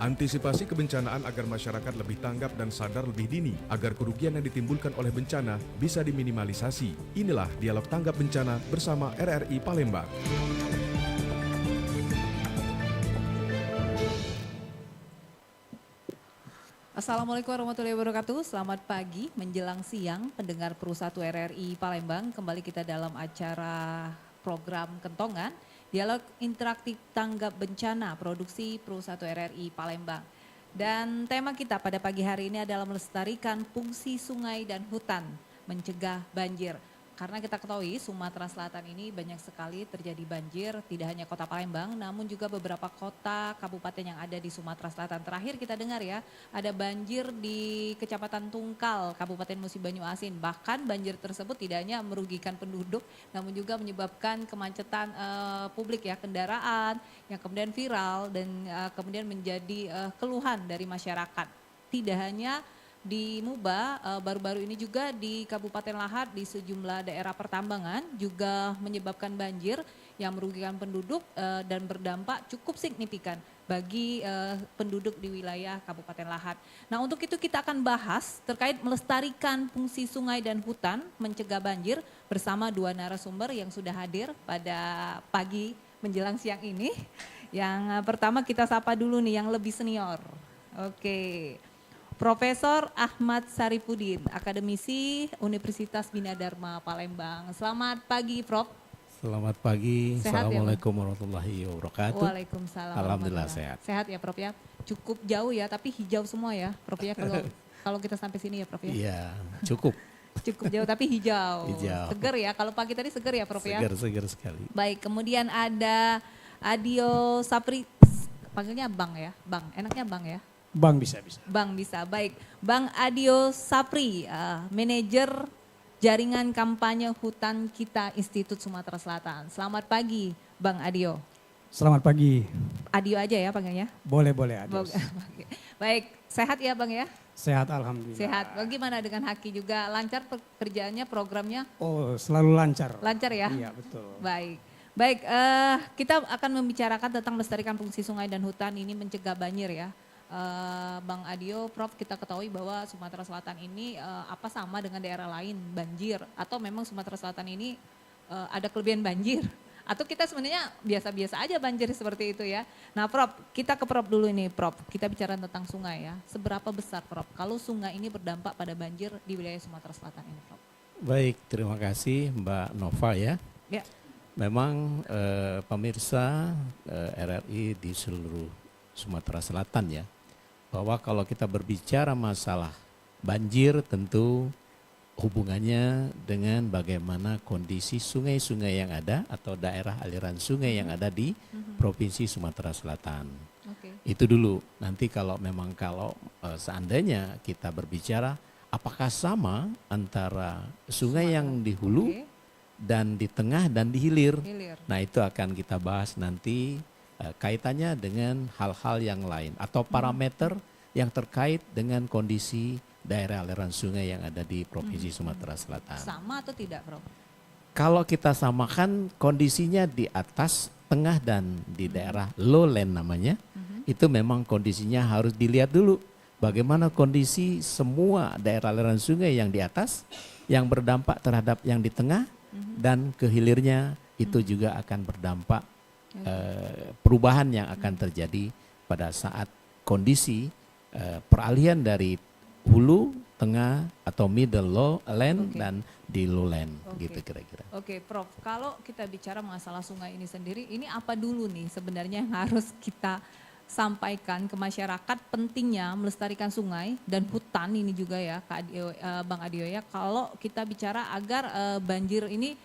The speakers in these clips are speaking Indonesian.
Antisipasi kebencanaan agar masyarakat lebih tanggap dan sadar lebih dini agar kerugian yang ditimbulkan oleh bencana bisa diminimalisasi. Inilah Dialog Tanggap Bencana bersama RRI Palembang. Assalamualaikum warahmatullahi wabarakatuh. Selamat pagi menjelang siang pendengar Pro 1 RRI Palembang. Kembali kita dalam acara program Kentongan, Dialog Interaktif Tanggap Bencana, produksi Pro 1 RRI Palembang. Dan tema kita pada pagi hari ini adalah melestarikan fungsi sungai dan hutan, mencegah banjir. Karena kita ketahui Sumatera Selatan ini banyak sekali terjadi banjir, tidak hanya kota Palembang, namun juga beberapa kota, kabupaten yang ada di Sumatera Selatan. Terakhir kita dengar ya, ada banjir di Kecamatan Tungkal, Kabupaten Musi Banyu Asin. Bahkan banjir tersebut tidak hanya merugikan penduduk, namun juga menyebabkan kemacetan publik ya, kendaraan yang kemudian viral dan kemudian menjadi keluhan dari masyarakat. Tidak hanya di Muba, baru-baru ini juga di Kabupaten Lahat di sejumlah daerah pertambangan juga menyebabkan banjir yang merugikan penduduk dan berdampak cukup signifikan bagi penduduk di wilayah Kabupaten Lahat. Nah, untuk itu kita akan bahas terkait melestarikan fungsi sungai dan hutan mencegah banjir bersama dua narasumber yang sudah hadir pada pagi menjelang siang ini. Yang pertama kita sapa dulu nih yang lebih senior. Oke. Profesor Ahmad Sarifudin, akademisi Universitas Bina Dharma Palembang. Selamat pagi, Prof. Selamat pagi. Sehat Assalamualaikum warahmatullahi wabarakatuh. Waalaikumsalam. Alhamdulillah sehat. Sehat ya, Prof ya. Cukup jauh ya, tapi hijau semua ya, Prof ya. Kalau kita sampai sini ya, Prof ya. Iya, cukup. Cukup jauh tapi hijau. Hijau. Seger ya. Kalau pagi tadi seger ya, Prof ya. Seger sekali. Baik, kemudian ada Adio Sapri, panggilnya Bang ya, Bang. Enaknya Bang ya. Bang bisa. Bang bisa, baik. Bang Adio Sapri, manajer jaringan kampanye hutan kita Institut Sumatera Selatan. Selamat pagi Bang Adio. Selamat pagi. Adio aja ya panggilnya? Boleh Adis. Baik, sehat ya Bang ya? Sehat alhamdulillah. Sehat. Bagaimana dengan Haki juga? Lancar pekerjaannya, programnya? Oh selalu lancar. Lancar ya? Iya betul. Baik. Baik, kita akan membicarakan tentang melestarikan fungsi sungai dan hutan ini mencegah banjir ya. Bang Adio, Prof, kita ketahui bahwa Sumatera Selatan ini apa sama dengan daerah lain banjir atau memang Sumatera Selatan ini ada kelebihan banjir atau kita sebenarnya biasa-biasa aja banjir seperti itu ya. Nah, Prof, kita ke Prof dulu nih, Prof. Kita bicara tentang sungai ya. Seberapa besar, Prof, kalau sungai ini berdampak pada banjir di wilayah Sumatera Selatan ini, Prof? Baik, terima kasih Mbak Nova ya. Ya. Memang pemirsa RRI di seluruh Sumatera Selatan ya, bahwa kalau kita berbicara masalah banjir tentu hubungannya dengan bagaimana kondisi sungai-sungai yang ada atau daerah aliran sungai yang ada di Provinsi Sumatera Selatan. Okay. Itu dulu. Nanti kalau seandainya kita berbicara apakah sama antara sungai yang di hulu dan di tengah dan di hilir. Nah, itu akan kita bahas nanti kaitannya dengan hal-hal yang lain atau parameter yang terkait dengan kondisi daerah aliran sungai yang ada di Provinsi Sumatera Selatan. Sama atau tidak, Prof? Kalau kita samakan kondisinya di atas, tengah dan di daerah lowland namanya, itu memang kondisinya harus dilihat dulu. Bagaimana kondisi semua daerah aliran sungai yang di atas, yang berdampak terhadap yang di tengah, dan ke hilirnya itu juga akan berdampak perubahan yang akan terjadi pada saat kondisi peralihan dari hulu, tengah atau middle lowland dan di lowland gitu kira-kira. Oke, Prof. Kalau kita bicara masalah sungai ini sendiri, ini apa dulu nih sebenarnya yang harus kita sampaikan ke masyarakat pentingnya melestarikan sungai dan hutan ini juga ya, Kak Adio, Bang Adio ya. Kalau kita bicara agar banjir ini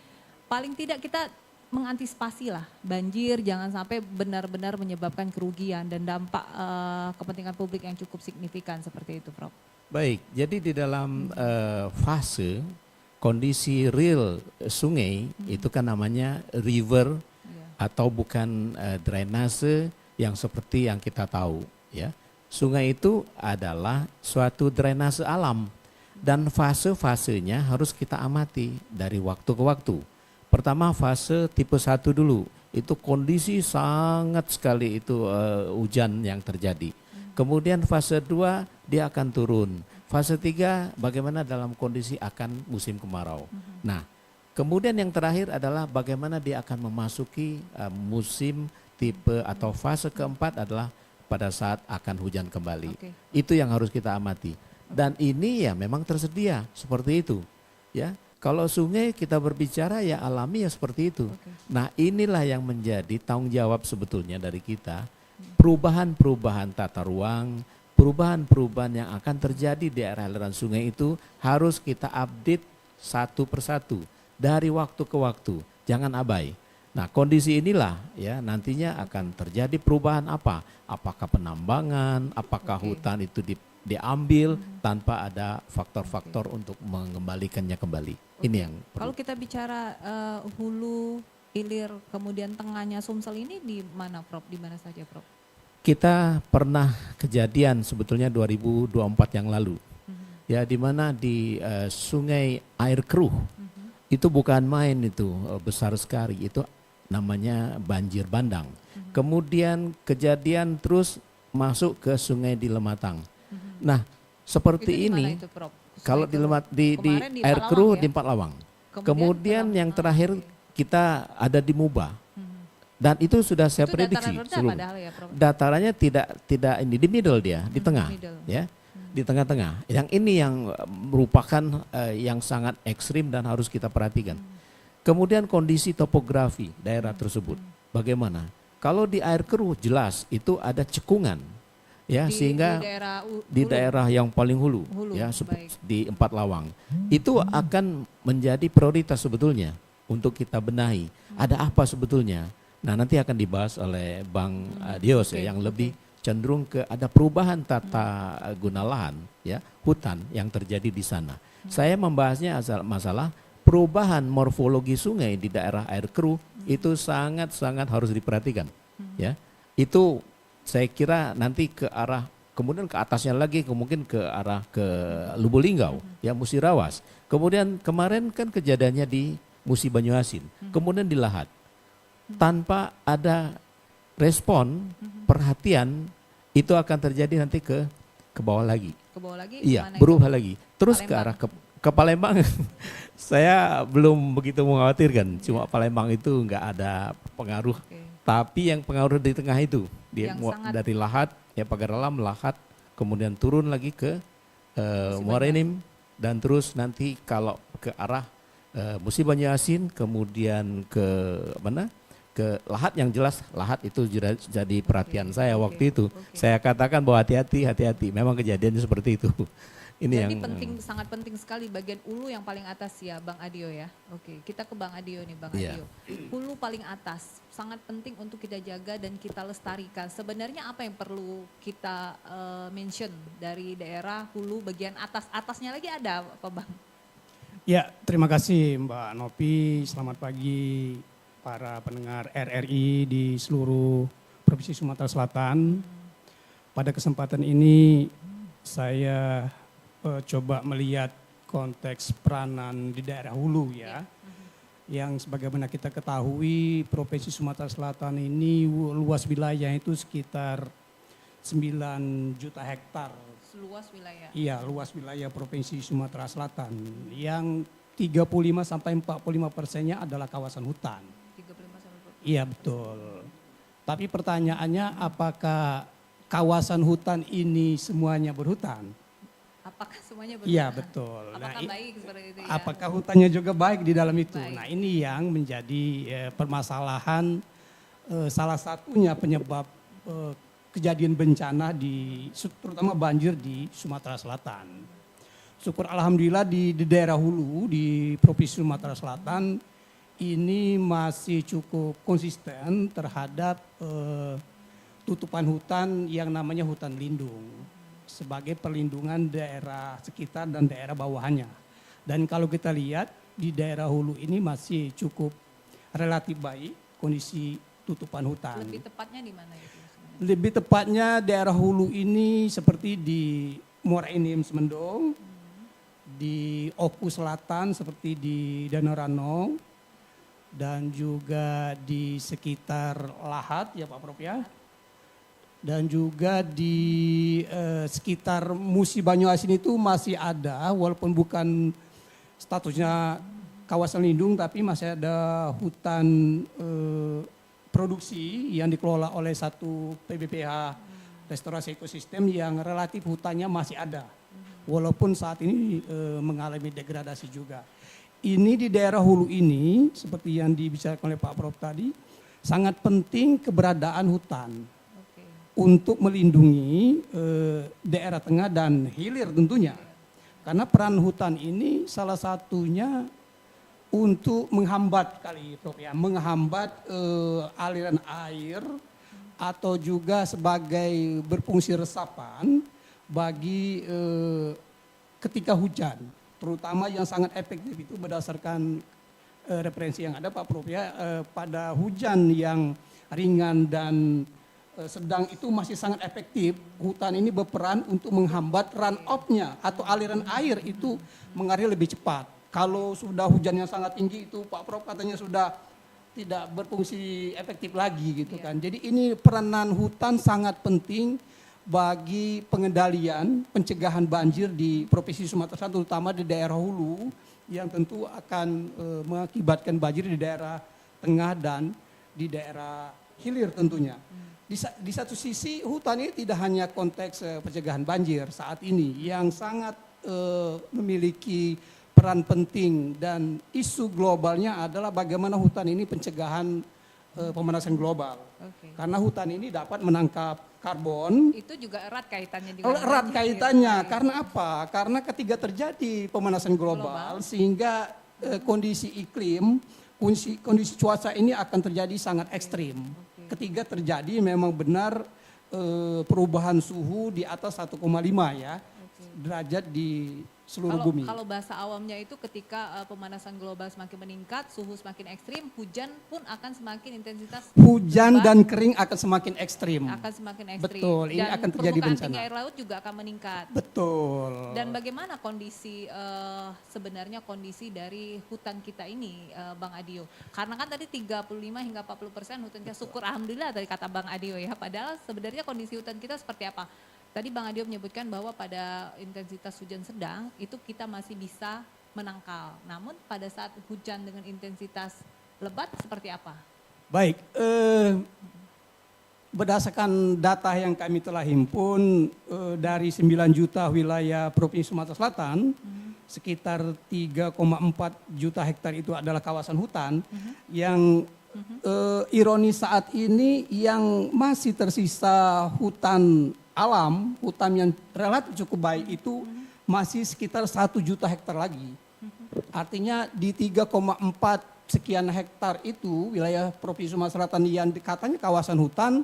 paling tidak kita mengantisipasi lah banjir jangan sampai benar-benar menyebabkan kerugian dan dampak kepentingan publik yang cukup signifikan seperti itu, Prof. Baik, jadi di dalam fase kondisi real sungai itu kan namanya river atau bukan drainase yang seperti yang kita tahu ya. Sungai itu adalah suatu drainase alam dan fase-fasenya harus kita amati dari waktu ke waktu. Pertama fase tipe 1 dulu, itu kondisi sangat sekali itu hujan yang terjadi. Kemudian fase 2 dia akan turun. Fase 3 bagaimana dalam kondisi akan musim kemarau. Nah, kemudian yang terakhir adalah bagaimana dia akan memasuki musim tipe atau fase keempat adalah pada saat akan hujan kembali. Oke. Itu yang harus kita amati. Dan ini ya memang tersedia seperti itu. Ya, kalau sungai kita berbicara ya alami ya seperti itu. Oke. Nah, inilah yang menjadi tanggung jawab sebetulnya dari kita. Perubahan-perubahan tata ruang, perubahan-perubahan yang akan terjadi di area aliran sungai itu harus kita update satu persatu dari waktu ke waktu. Jangan abai. Nah, kondisi inilah ya nantinya akan terjadi perubahan apa? Apakah penambangan, apakah Oke. hutan itu diambil tanpa ada faktor-faktor untuk mengembalikannya kembali. Ini yang perlu. Kalau kita bicara hulu, hilir, kemudian tengahnya Sumsel ini di mana Prof? Di mana saja Prof? Kita pernah kejadian sebetulnya 2024 yang lalu. Ya, di mana di Sungai Air Keruh. Itu bukan main itu, besar sekali. Itu namanya banjir bandang. Kemudian kejadian terus masuk ke sungai di Lematang. Nah, seperti Itu di mana ini itu, Prof? kalau Sungai di Keruh. di Kemarin di Air Empalawang Keruh ya? di Empat Lawang. Kemudian Kemudian yang terakhir kita ada di Muba. Dan itu sudah saya Itu prediksi dataran rendah sebelum. padahal ya Prof? Datarannya tidak ini di middle dia, di tengah, middle. ya, di tengah-tengah. Yang ini yang merupakan yang sangat ekstrim dan harus kita perhatikan. Kemudian kondisi topografi daerah tersebut, bagaimana? Kalau di Air Keruh jelas itu ada cekungan, ya, sehingga di daerah di hulu. daerah yang paling hulu, Hulu, ya, baik. di Empat Lawang, itu akan menjadi prioritas sebetulnya untuk kita benahi. Ada apa sebetulnya? Nah, nanti akan dibahas oleh Bang Dios oke, ya, yang oke. lebih cenderung ke ada perubahan tata guna lahan, ya, hutan yang terjadi di sana. Saya membahasnya masalah perubahan morfologi sungai di daerah Air Keruh itu sangat-sangat harus diperhatikan, ya. Itu saya kira nanti ke arah kemudian ke atasnya lagi mungkin ke arah ke Lubulingau, ya, Musirawas. Kemudian kemarin kan kejadiannya di Musi Banyuasin, kemudian di Lahat. Tanpa ada respon, perhatian, itu akan terjadi nanti ke bawah lagi. Ke bawah lagi? Iya, kemana berubah itu? lagi. Terus ke Palembang. arah ke Palembang. Saya belum begitu mengkhawatirkan, cuma Palembang itu nggak ada pengaruh. Oke. Tapi yang pengaruh di tengah itu, Yang sangat- dari Lahat, ya Pagar Alam, Lahat, kemudian turun lagi ke Muara Enim, dan terus nanti kalau ke arah Musi Banyuasin, kemudian ke mana? Ke Lahat, yang jelas Lahat itu jadi perhatian saya oke, waktu itu. oke. Saya katakan bahwa hati-hati. Memang kejadiannya seperti itu. Ini Jadi yang sangat penting sekali bagian hulu yang paling atas ya Bang Adio ya. Oke, kita ke Bang Adio nih Bang Iya. Adio. Hulu paling atas sangat penting untuk kita jaga dan kita lestarikan. Sebenarnya apa yang perlu kita mention dari daerah hulu bagian atas? Atasnya lagi ada apa Bang? Ya, terima kasih Mbak Nopi. Selamat pagi para pendengar RRI di seluruh Provinsi Sumatera Selatan. Pada kesempatan ini saya coba melihat konteks peranan di daerah hulu ya. Yang sebagaimana kita ketahui Provinsi Sumatera Selatan ini luas wilayah itu sekitar 9 juta hektar. Seluas wilayah. Iya, luas wilayah Provinsi Sumatera Selatan yang 35 sampai 45%-nya adalah kawasan hutan. 35 sampai 40. Iya, betul. Tapi pertanyaannya apakah kawasan hutan ini semuanya berhutan? Apakah semuanya berhutan? Iya, betul. Apakah Nah, baik seperti itu ya? apakah hutannya juga baik di dalam itu? Baik. Nah, ini yang menjadi permasalahan salah satunya penyebab kejadian bencana terutama banjir di Sumatera Selatan. Syukur alhamdulillah di daerah hulu di Provinsi Sumatera Selatan ini masih cukup konsisten terhadap tutupan hutan yang namanya hutan lindung sebagai perlindungan daerah sekitar dan daerah bawahannya. Dan kalau kita lihat di daerah hulu ini masih cukup relatif baik kondisi tutupan hutan. Lebih tepatnya di mana itu? sebenarnya? Lebih tepatnya daerah hulu ini seperti di Muara Enim Semendong, di Oku Selatan seperti di Danau Ranong, dan juga di sekitar Lahat ya Pak Prof ya. dan juga di sekitar Musi Banyuasin itu masih ada, walaupun bukan statusnya kawasan lindung, tapi masih ada hutan produksi yang dikelola oleh satu PBPH restorasi ekosistem yang relatif hutannya masih ada, walaupun saat ini mengalami degradasi juga. Ini di daerah hulu ini, seperti yang dibicarakan oleh Pak Prof tadi, sangat penting keberadaan hutan untuk melindungi daerah tengah dan hilir tentunya. Karena peran hutan ini salah satunya untuk menghambat kali Prof ya, menghambat aliran air atau juga sebagai berfungsi resapan bagi ketika hujan. Terutama yang sangat efektif itu berdasarkan referensi yang ada Pak Prof ya, pada hujan yang ringan dan sedang itu masih sangat efektif. Hutan ini berperan untuk menghambat run off-nya atau aliran air itu mengalir lebih cepat. Kalau sudah hujan yang sangat tinggi itu Pak Prof katanya sudah tidak berfungsi efektif lagi gitu kan. Jadi ini peranan hutan sangat penting bagi pengendalian pencegahan banjir di Provinsi Sumatera Selatan, terutama di daerah hulu yang tentu akan mengakibatkan banjir di daerah tengah dan di daerah hilir tentunya. Di satu sisi hutan ini tidak hanya konteks pencegahan banjir saat ini yang sangat memiliki peran penting, dan isu globalnya adalah bagaimana hutan ini pencegahan pemanasan global. Karena hutan ini dapat menangkap karbon. Itu juga erat kaitannya dengan erat kaitannya. Karena apa? Karena ketika terjadi pemanasan global. Sehingga kondisi iklim, kondisi cuaca ini akan terjadi sangat ekstrim. Ketika terjadi memang benar perubahan suhu di atas 1,5 ya derajat di seluruh bumi. Kalau bahasa awamnya itu ketika pemanasan global semakin meningkat, suhu semakin ekstrim, hujan pun akan semakin intensitas. Hujan dan kering akan semakin ekstrim. Akan semakin ekstrim. Betul, ini akan terjadi bencana. Permukaan tinggi air laut juga akan meningkat. Betul. Dan bagaimana kondisi sebenarnya kondisi dari hutan kita ini, Bang Adio? Karena kan tadi 35 hingga 40% hutan kita, syukur alhamdulillah dari kata Bang Adio ya. Padahal sebenarnya kondisi hutan kita seperti apa? Tadi Bang Adio menyebutkan bahwa pada intensitas hujan sedang itu kita masih bisa menangkal. Namun pada saat hujan dengan intensitas lebat seperti apa? Baik, berdasarkan data yang kami telah himpun dari 9 juta wilayah Provinsi Sumatera Selatan, sekitar 3,4 juta hektar itu adalah kawasan hutan yang ironis saat ini yang masih tersisa hutan alam, hutan yang relatif cukup baik itu masih sekitar 1 juta hektar lagi. Artinya di 3,4 sekian hektar itu wilayah Provinsi Sumatera Selatan yang katanya kawasan hutan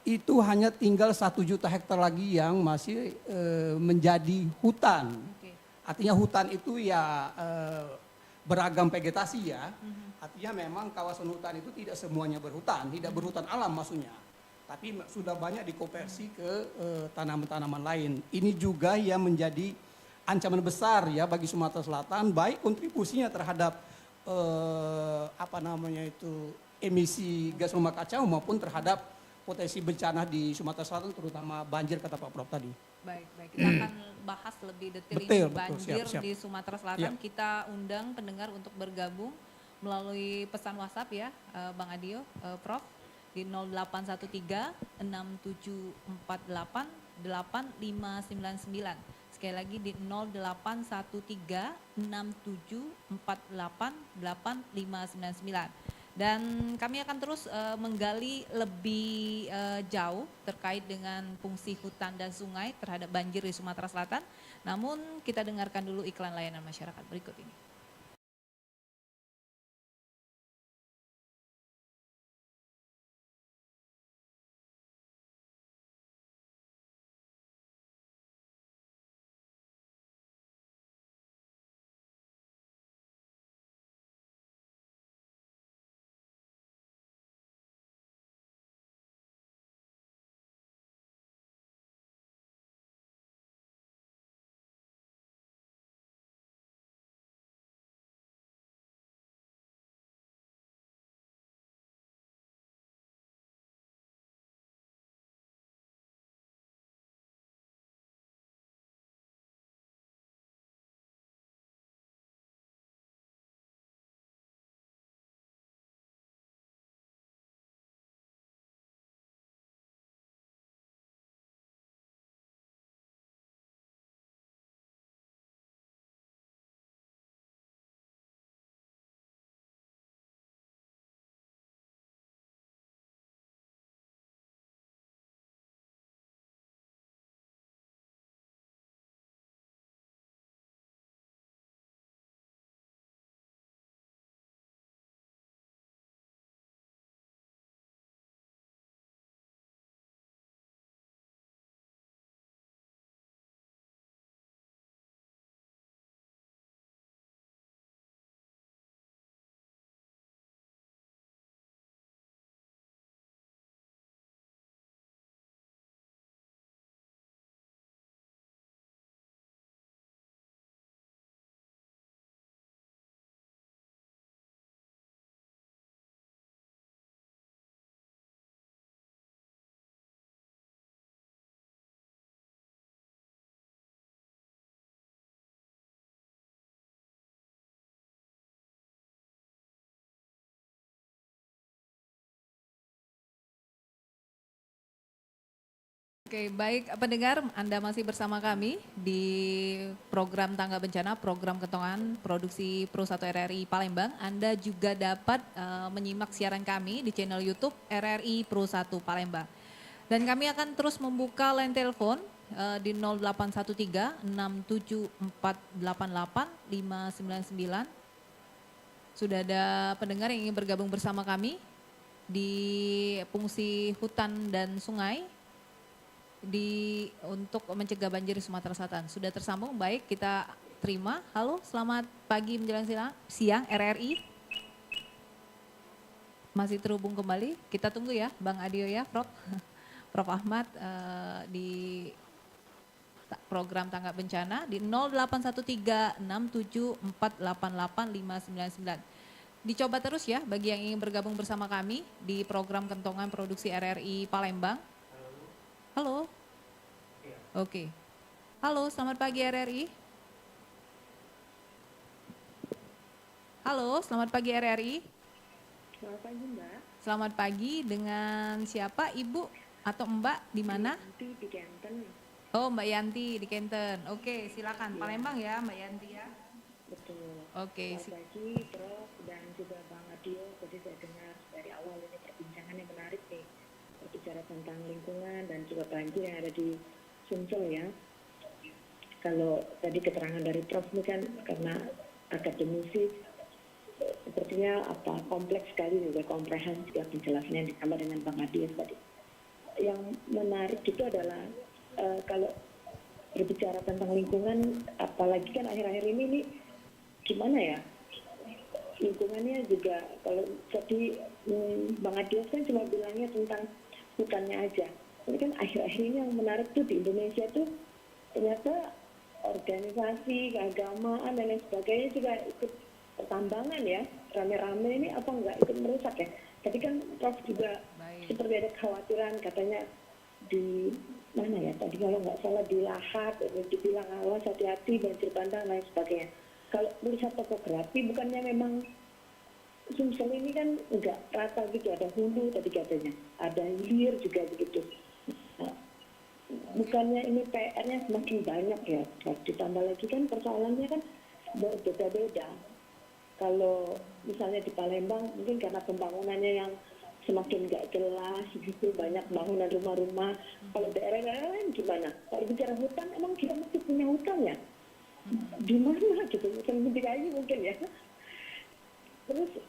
itu hanya tinggal 1 juta hektar lagi yang masih menjadi hutan. Artinya hutan itu ya beragam vegetasi ya. Artinya memang kawasan hutan itu tidak semuanya berhutan, tidak berhutan alam maksudnya. Tapi sudah banyak dikonversi ke tanaman-tanaman lain. Ini juga yang menjadi ancaman besar ya bagi Sumatera Selatan, baik kontribusinya terhadap emisi gas rumah kaca maupun terhadap potensi bencana di Sumatera Selatan, terutama banjir kata Pak Prof tadi. Baik, kita akan bahas lebih detail banjir siap. Di Sumatera Selatan. Ya. Kita undang pendengar untuk bergabung melalui pesan WhatsApp ya, Bang Adio, Prof. Di 0813 6748 8599. Sekali lagi di 0813 6748 8599. Dan kami akan terus menggali lebih jauh terkait dengan fungsi hutan dan sungai terhadap banjir di Sumatera Selatan. Namun kita dengarkan dulu iklan layanan masyarakat berikut ini. Oke, baik pendengar, Anda masih bersama kami di program Tangga Bencana, program Kentongan Produksi Pro 1 RRI Palembang. Anda juga dapat menyimak siaran kami di channel YouTube RRI Pro 1 Palembang. Dan kami akan terus membuka line telepon di 0813 67488 599. Sudah ada pendengar yang ingin bergabung bersama kami di fungsi hutan dan sungai untuk mencegah banjir di Sumatera Selatan. Sudah tersambung, baik kita terima. Halo, selamat pagi menjelang siang RRI. Masih terhubung kembali, kita tunggu ya Bang Adio ya, Prof Ahmad di program Tanggap Bencana di 081367488599. Dicoba terus ya bagi yang ingin bergabung bersama kami di program Kentongan Produksi RRI Palembang. Halo. Oke. Halo, selamat pagi RRI. Halo, selamat pagi RRI. Selamat pagi Mbak. Selamat pagi, dengan siapa? Ibu atau Mbak di mana? Yanti di Kenten. Oh, Mbak Yanti di Kenten. Oke, silakan. Palembang ya Mbak Yanti ya. Betul. Oke. Selamat pagi Prof dan juga Bang Adio. Tadi saya dengar dari awal ini perbincangan yang menarik nih. Berbicara tentang lingkungan dan juga banjir yang ada di Sumsel ya. Kalau tadi keterangan dari Prof ini kan karena akademisi sepertinya kompleks sekali juga komprehensif ya penjelasannya ditambah dengan Bang Adio tadi. Yang menarik itu adalah kalau berbicara tentang lingkungan, apalagi kan akhir-akhir ini nih gimana ya, lingkungannya juga kalau tadi Bang Adios kan cuma bilangnya tentang hutannya aja. Ini kan akhir-akhir ini yang menarik tuh di Indonesia tuh ternyata organisasi, keagamaan dan lain sebagainya juga ikut pertambangan ya, rame-rame ini apa enggak ikut merusak ya. Tadi kan Prof juga seperti ada kekhawatiran katanya di mana ya tadi kalau nggak salah di Lahat, dibilang awas hati-hati banjir bandang dan lain sebagainya. Kalau melihat topografi bukannya memang Sumsel ini kan enggak rata gitu, ada hulu tadi katanya, ada hilir juga begitu. Nah, bukannya ini PR-nya semakin banyak ya, ditambah lagi kan persoalannya kan berbeda-beda. Kalau misalnya di Palembang mungkin karena pembangunannya yang semakin nggak jelas gitu, banyak bangunan rumah-rumah. Kalau daerah-daerah lain gimana? Kalau bicara hutan, emang kita mesti punya hutan ya? Di mana gitu? Mungkin di DKI mungkin ya. Terus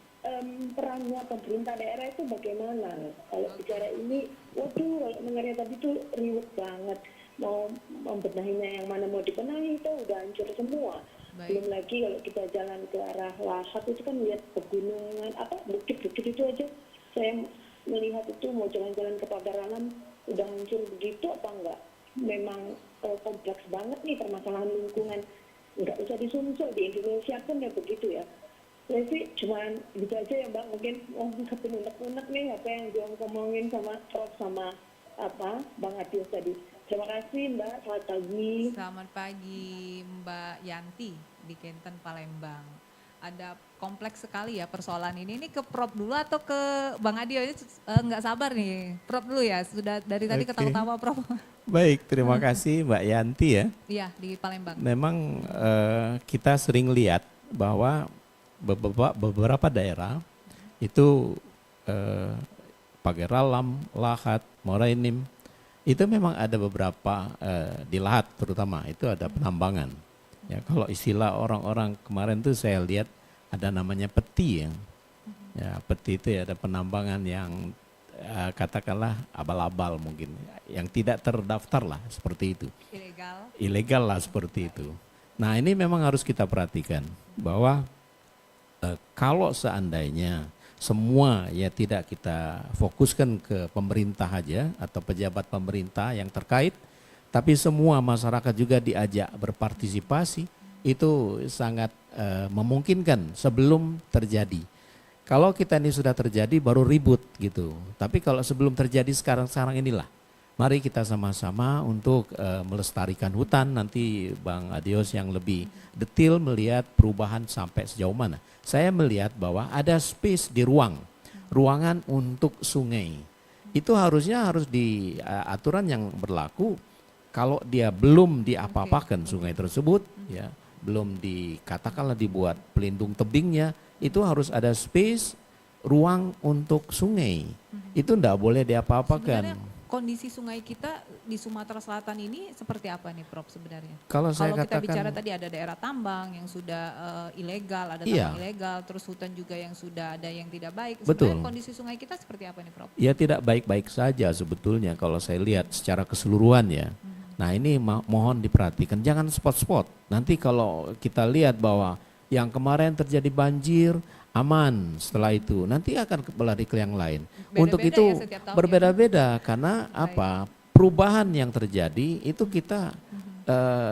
perannya pemerintah daerah itu bagaimana? Kalau bicara ini, waduh, kalau dengarnya tadi tuh riuh banget. Mau membenahinya yang mana mau dibenahi itu udah hancur semua. Belum lagi kalau kita jalan ke arah Lahat itu kan lihat pegunungan, bukit-bukit itu aja. Saya melihat itu mau jalan-jalan ke Pagaranan udah hancur begitu apa enggak? Memang kompleks banget nih permasalahan lingkungan. Enggak usah di Sumsel, di Indonesia pun ya begitu ya. Saya sih cuman gitu aja ya Mbak, mungkin kepenunek-unek nih apa yang dia ngomongin sama Prof sama Bang Adios tadi. Terima kasih Mbak, selamat pagi. Selamat pagi Mbak Yanti di Kenten Palembang. Ada kompleks sekali ya persoalan ini. Ini ke Prof dulu atau ke Bang Adio? Ini nggak sabar nih. Prof dulu ya, sudah dari tadi ketawa-tawa Prof. Baik, terima kasih Mbak Yanti ya. Iya, di Palembang. Memang kita sering lihat bahwa beberapa daerah itu Pagaralam, Lahat, Morainim, itu memang ada beberapa di Lahat terutama itu ada penambangan. Ya, kalau istilah orang-orang kemarin tuh saya lihat ada namanya peti ya. Ya, peti itu ya ada penambangan yang katakanlah abal-abal mungkin, yang tidak terdaftar lah seperti itu. Ilegal lah seperti itu. Nah, ini memang harus kita perhatikan bahwa kalau seandainya semua ya tidak kita fokuskan ke pemerintah aja atau pejabat pemerintah yang terkait, tapi semua masyarakat juga diajak berpartisipasi, itu sangat memungkinkan sebelum terjadi. Kalau kita ini sudah terjadi baru ribut gitu, tapi kalau sebelum terjadi sekarang inilah, mari kita sama-sama untuk melestarikan hutan. Nanti Bang Adios yang lebih detail melihat perubahan sampai sejauh mana. Saya melihat bahwa ada space di ruangan untuk sungai. Itu harusnya harus di aturan yang berlaku kalau dia belum diapa-apakan sungai tersebut, ya, belum dikatakanlah dibuat pelindung tebingnya, itu harus ada space, ruang untuk sungai. Itu enggak boleh diapa-apakan. Sebenarnya kondisi sungai kita di Sumatera Selatan ini seperti apa nih Prof sebenarnya? Kalau saya Kalau kita katakan, bicara tadi ada daerah tambang yang sudah ilegal, ada Iya. tambang ilegal, terus hutan juga yang sudah ada yang tidak baik. Betul. Sebenarnya kondisi sungai kita seperti apa nih Prof? ya tidak baik-baik saja sebetulnya kalau saya lihat secara keseluruhan ya. Nah ini mohon diperhatikan, jangan spot-spot. Nanti kalau kita lihat bahwa yang kemarin terjadi banjir, aman setelah itu, nanti akan berlari ke yang lain. Untuk Beda-beda itu ya setiap tahun ya? berbeda-beda karena apa? Perubahan yang terjadi itu kita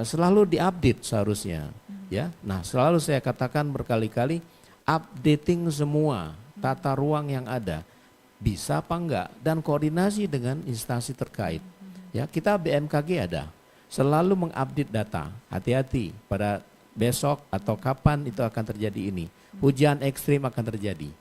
selalu diupdate seharusnya, ya. Nah selalu saya katakan berkali-kali, updating semua tata ruang yang ada, bisa apa enggak, dan koordinasi dengan instansi terkait. Ya, kita BMKG ada, selalu mengupdate data. Hati-hati pada besok atau kapan itu akan terjadi ini. Hujan ekstrim akan terjadi.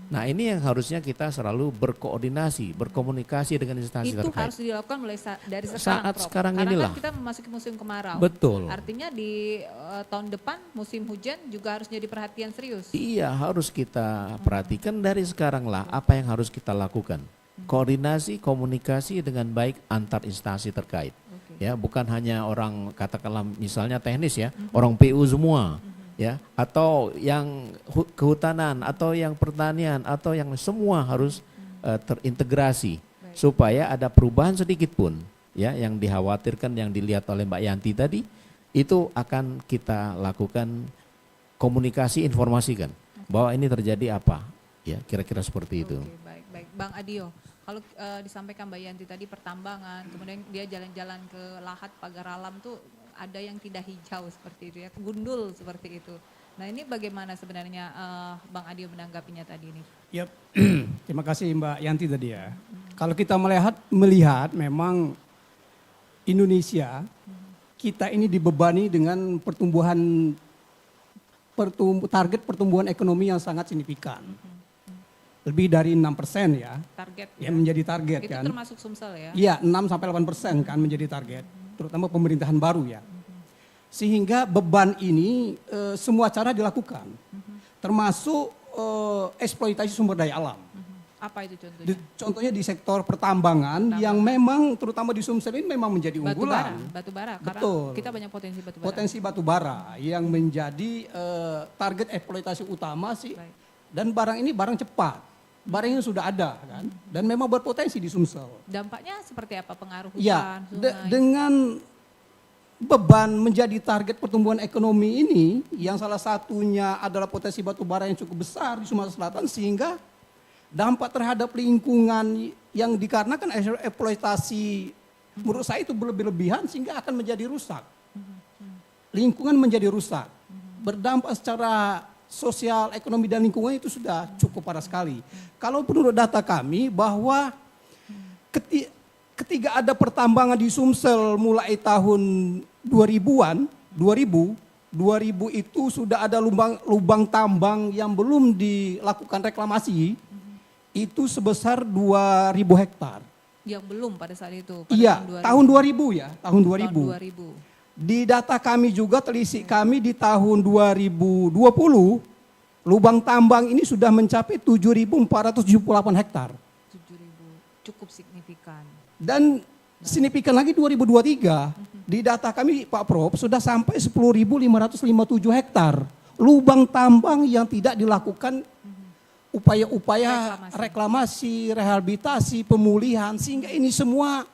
Nah, ini yang harusnya kita selalu berkoordinasi, berkomunikasi dengan instansi Itu terkait. harus dilakukan mulai dari sekarang Saat Prof. sekarang Karena inilah. kan kita memasuki musim kemarau. Betul. Artinya di tahun depan musim hujan juga harus jadi perhatian serius. Iya, harus kita perhatikan dari sekarang lah apa yang harus kita lakukan. Koordinasi, komunikasi dengan baik antar instansi terkait. Ya, bukan hanya orang katakanlah misalnya teknis ya, orang PU semua. Ya, atau yang kehutanan atau yang pertanian atau yang semua harus terintegrasi supaya ada perubahan sedikit pun ya yang dikhawatirkan yang dilihat oleh Mbak Yanti tadi itu akan kita lakukan komunikasi informasikan bahwa ini terjadi apa ya kira-kira seperti itu. Oke, baik. Bang Adio, kalau disampaikan Mbak Yanti tadi pertambangan, kemudian dia jalan-jalan ke Lahat Pagar Alam tuh ada yang tidak hijau seperti itu ya, gundul seperti itu. Nah ini bagaimana sebenarnya Bang Adio menanggapinya tadi ini? Yap, terima kasih Mbak Yanti tadi ya. Kalau kita melihat memang Indonesia, kita ini dibebani dengan target pertumbuhan ekonomi yang sangat signifikan. Lebih dari 6% ya. Target Ya menjadi target itu kan. termasuk Sumsel ya? Iya 6-8% kan menjadi target. Terutama pemerintahan baru ya. Sehingga beban ini semua cara dilakukan. Termasuk eksploitasi sumber daya alam. Apa itu contohnya? Contohnya di sektor pertambangan yang memang terutama di Sumsel ini memang menjadi unggulan. Batu bara, karena Betul. kita banyak potensi batu bara. Potensi batu bara yang menjadi target eksploitasi utama sih. Baik. Dan barang ini barang cepat. Barang yang sudah ada kan. Dan memang berpotensi di Sumsel. Dampaknya seperti apa pengaruh Ya, hutan, sungai? dengan beban menjadi target pertumbuhan ekonomi ini yang salah satunya adalah potensi batu bara yang cukup besar di Sumatera Selatan sehingga dampak terhadap lingkungan yang dikarenakan eksploitasi menurut saya itu berlebihan sehingga akan menjadi rusak. Lingkungan menjadi rusak. Berdampak secara sosial, ekonomi dan lingkungan itu sudah cukup parah sekali. Kalau menurut data kami bahwa ketika ada pertambangan di Sumsel mulai tahun 2000 itu sudah ada lubang tambang yang belum dilakukan reklamasi itu sebesar 2.000 hektar. Yang belum pada saat itu. Pada Iya, tahun 2000 ya, tahun 2000. Tahun 2000. Di data kami juga telisik kami di tahun 2020 lubang tambang ini sudah mencapai 7.478 hektar. 7.000, cukup signifikan. Dan signifikan lagi 2023 di data kami Pak Prof sudah sampai 10.557 hektar lubang tambang yang tidak dilakukan upaya-upaya reklamasi, rehabilitasi, pemulihan sehingga ini semua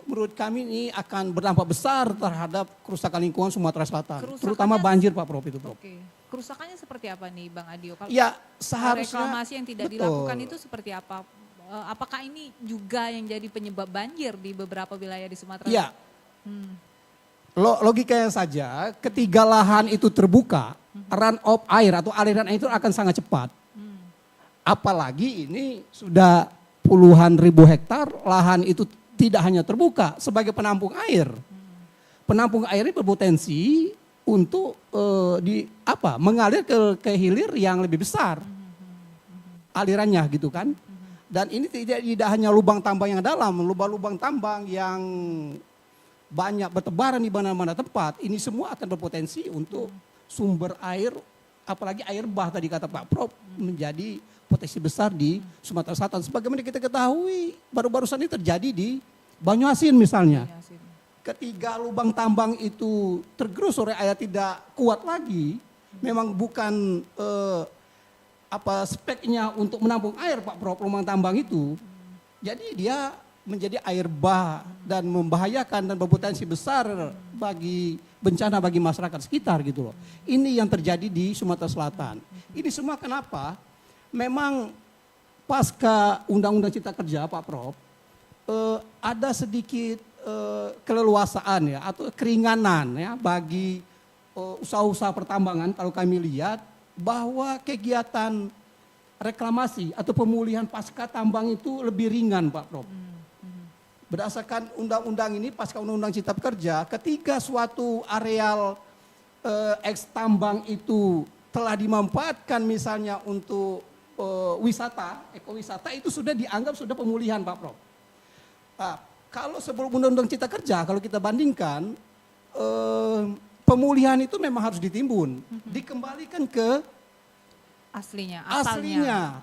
menurut kami ini akan berdampak besar terhadap kerusakan lingkungan Sumatera Selatan, terutama banjir Pak Prof itu Prof. Oke, kerusakannya seperti apa nih Bang Adio? Kalau Ya seharusnya reklamasi yang tidak dilakukan itu seperti apa? Apakah ini juga yang jadi penyebab banjir di beberapa wilayah di Sumatera? Ya, logikanya saja ketika lahan itu terbuka, run of air atau aliran air itu akan sangat cepat. Apalagi ini sudah puluhan ribu hektar lahan itu tidak hanya terbuka sebagai penampung air. Penampung air ini berpotensi untuk mengalir ke hilir yang lebih besar alirannya gitu kan. Dan ini tidak hanya lubang tambang yang dalam, lubang-lubang tambang yang banyak bertebaran di mana-mana tempat. Ini semua akan berpotensi untuk sumber air, apalagi air bah tadi kata Pak Prof, menjadi potensi besar di Sumatera Selatan. Sebagaimana kita ketahui, baru-barusan ini terjadi di Banyuasin misalnya. Ketiga lubang tambang itu tergerus oleh air tidak kuat lagi, memang bukan speknya untuk menampung air Pak Prof, lubang tambang itu. Jadi dia menjadi air bah dan membahayakan dan berpotensi besar bagi bencana bagi masyarakat sekitar gitu loh. Ini yang terjadi di Sumatera Selatan. Ini semua kenapa? Memang pasca Undang-Undang Cipta Kerja Pak Prof, ada sedikit keleluasaan ya atau keringanan ya bagi usaha-usaha pertambangan kalau kami lihat bahwa kegiatan reklamasi atau pemulihan pasca tambang itu lebih ringan Pak Prof. Berdasarkan undang-undang ini pasca Undang-Undang Cipta Kerja, ketika suatu areal eks tambang itu telah dimanfaatkan misalnya untuk wisata, ekowisata itu sudah dianggap sudah pemulihan Pak Prof. Nah, kalau sebelum Undang-Undang Cipta Kerja, kalau kita bandingkan, pemulihan itu memang harus ditimbun, dikembalikan ke Aslinya.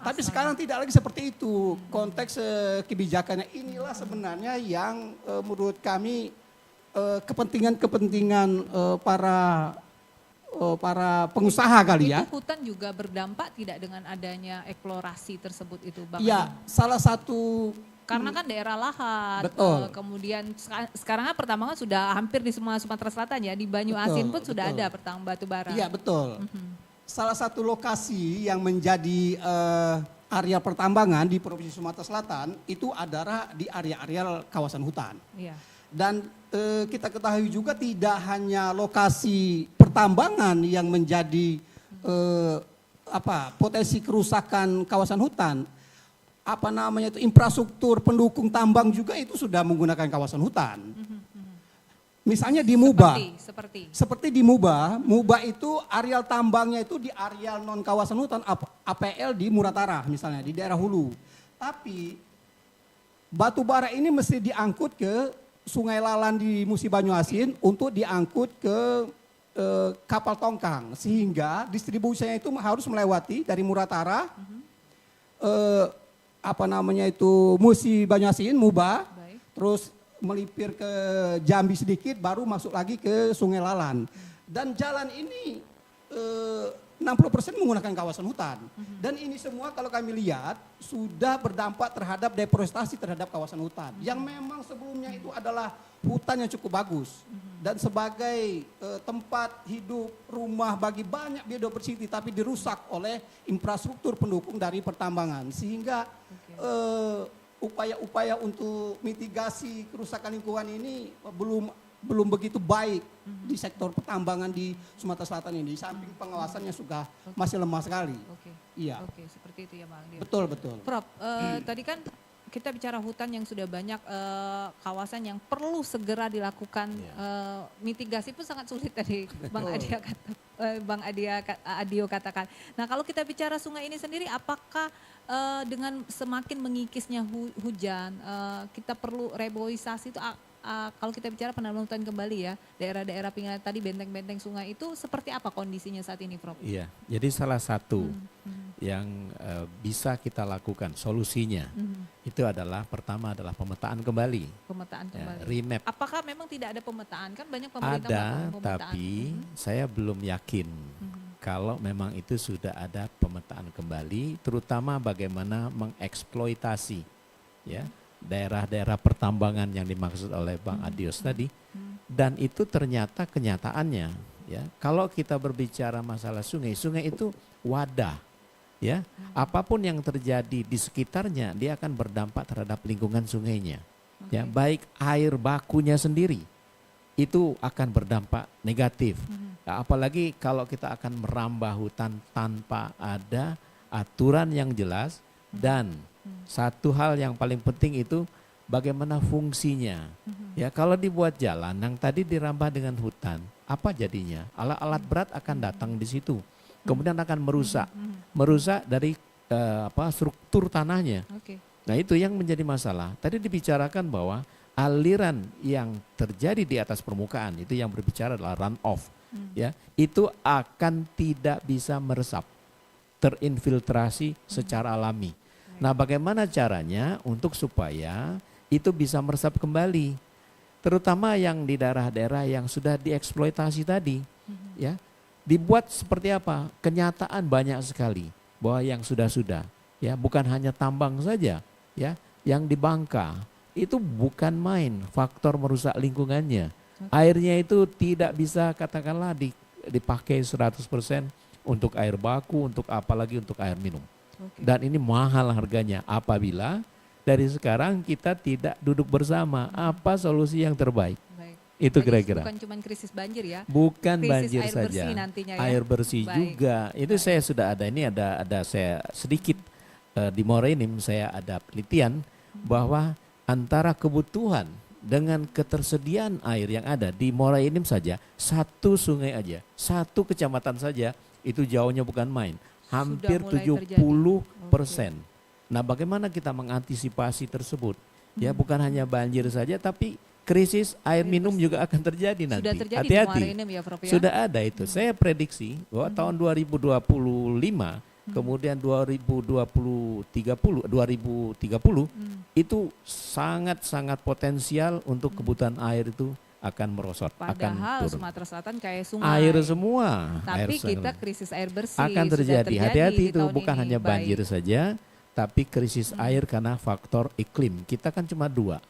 Tapi sekarang tidak lagi seperti itu. Konteks kebijakannya inilah sebenarnya yang menurut kami kepentingan para pengusaha kali ya. Itu hutan juga berdampak tidak dengan adanya eksplorasi tersebut itu Bang? Iya, salah satu. Karena kan daerah lahat, Betul. Kemudian sekarang kan pertambangan sudah hampir di semua Sumatera Selatan ya, di Banyuasin pun sudah ada pertambangan batu bara. Iya betul. Salah satu lokasi yang menjadi area pertambangan di Provinsi Sumatera Selatan itu adalah di area-area kawasan hutan. Iya. Dan kita ketahui juga tidak hanya lokasi pertambangan yang menjadi potensi kerusakan kawasan hutan. Infrastruktur pendukung tambang juga itu sudah menggunakan kawasan hutan. Misalnya di Muba. Seperti di Muba itu areal tambangnya itu di areal non kawasan hutan APL di Muratara misalnya di daerah hulu. Tapi batu bara ini mesti diangkut ke Sungai Lalan di Musi Banyuasin untuk diangkut ke kapal tongkang sehingga distribusinya itu harus melewati dari Muratara Musi Banyuasin, Muba, terus melipir ke Jambi sedikit, baru masuk lagi ke Sungai Lalan. Dan jalan ini 60% menggunakan kawasan hutan. Dan ini semua kalau kami lihat sudah berdampak terhadap deforestasi terhadap kawasan hutan. Yang memang sebelumnya itu adalah hutan yang cukup bagus. Dan sebagai tempat hidup, rumah bagi banyak biodiversity, tapi dirusak oleh infrastruktur pendukung dari pertambangan. Sehingga upaya-upaya untuk mitigasi kerusakan lingkungan ini belum begitu baik di sektor pertambangan di Sumatera Selatan ini. Di samping pengawasannya sudah masih lemah sekali. Iya. Oke, seperti itu ya Bang Dio. Betul, betul. Prof, tadi kan kita bicara hutan yang sudah banyak kawasan yang perlu segera dilakukan mitigasi pun sangat sulit tadi Bang Adio katakan. Nah kalau kita bicara sungai ini sendiri, apakah dengan semakin mengikisnya hujan kita perlu reboisasi itu? Kalau kita bicara penanaman hutan kembali ya, daerah-daerah pinggiran tadi, benteng-benteng sungai itu seperti apa kondisinya saat ini Prof? Iya, jadi salah satu yang bisa kita lakukan solusinya itu adalah pertama adalah pemetaan kembali. Pemetaan kembali. Remap. Apakah memang tidak ada pemetaan? Kan banyak pemerintah ada, melakukan pemetaan. tapi saya belum yakin kalau memang itu sudah ada pemetaan kembali, terutama bagaimana mengeksploitasi ya daerah-daerah pertambangan yang dimaksud oleh Bang Adios tadi. Dan itu ternyata kenyataannya ya, kalau kita berbicara masalah sungai, sungai itu wadah ya, apapun yang terjadi di sekitarnya dia akan berdampak terhadap lingkungan sungainya. Ya, baik air bakunya sendiri itu akan berdampak negatif. Ya, apalagi kalau kita akan merambah hutan tanpa ada aturan yang jelas. Dan satu hal yang paling penting itu bagaimana fungsinya. Ya, kalau dibuat jalan yang tadi dirambah dengan hutan, apa jadinya? Alat-alat berat akan datang di situ. Kemudian akan merusak dari struktur tanahnya. Nah itu yang menjadi masalah. Tadi dibicarakan bahwa aliran yang terjadi di atas permukaan itu yang berbicara adalah runoff, ya itu akan tidak bisa meresap, terinfiltrasi secara alami. Nah bagaimana caranya untuk supaya itu bisa meresap kembali, terutama yang di daerah-daerah yang sudah dieksploitasi tadi, ya dibuat seperti apa? Kenyataan banyak sekali bahwa yang sudah-sudah, ya bukan hanya tambang saja, ya yang di Bangka itu bukan main faktor merusak lingkungannya. Airnya itu tidak bisa katakanlah dipakai 100% untuk air baku, untuk apalagi untuk air minum. Dan ini mahal harganya apabila dari sekarang kita tidak duduk bersama. Apa solusi yang terbaik? Baik. Itu Jadi kira-kira. bukan cuma krisis banjir ya. Bukan Krisis banjir air saja. bersih nantinya ya. Air bersih Baik. juga. Itu saya sudah ada, ini ada saya sedikit di Morainim saya ada penelitian bahwa antara kebutuhan dengan ketersediaan air yang ada di Morainim saja, satu sungai aja, satu kecamatan saja itu jauhnya bukan main. Hampir mulai 70%. Nah bagaimana kita mengantisipasi tersebut? Ya bukan hanya banjir saja tapi krisis air minum juga akan terjadi nanti. Sudah terjadi di Hati-hati. Morainim ya Prof ya. Sudah ada itu. Saya prediksi bahwa tahun 2025 kemudian 2030 itu sangat-sangat potensial untuk kebutuhan air itu akan merosot, Padahal akan turun. Sumatera Selatan kayak sungai. Air semua. Tapi air kita semua. krisis air bersih Akan sudah terjadi. Hati-hati di itu tahun bukan ini. hanya banjir Baik. saja, tapi krisis air karena faktor iklim. Kita kan cuma dua,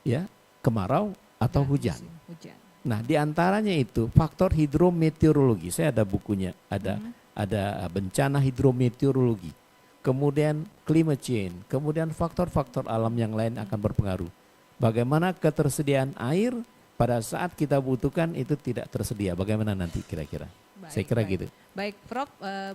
ya kemarau atau Ya, hujan. musim hujan. Nah di antaranya itu faktor hidrometeorologi. Saya ada bukunya, ada bencana hidrometeorologi. Kemudian climate change, kemudian faktor-faktor alam yang lain akan berpengaruh. Bagaimana ketersediaan air pada saat kita butuhkan itu tidak tersedia. Bagaimana nanti kira-kira? Saya kira gitu. Baik, Prof,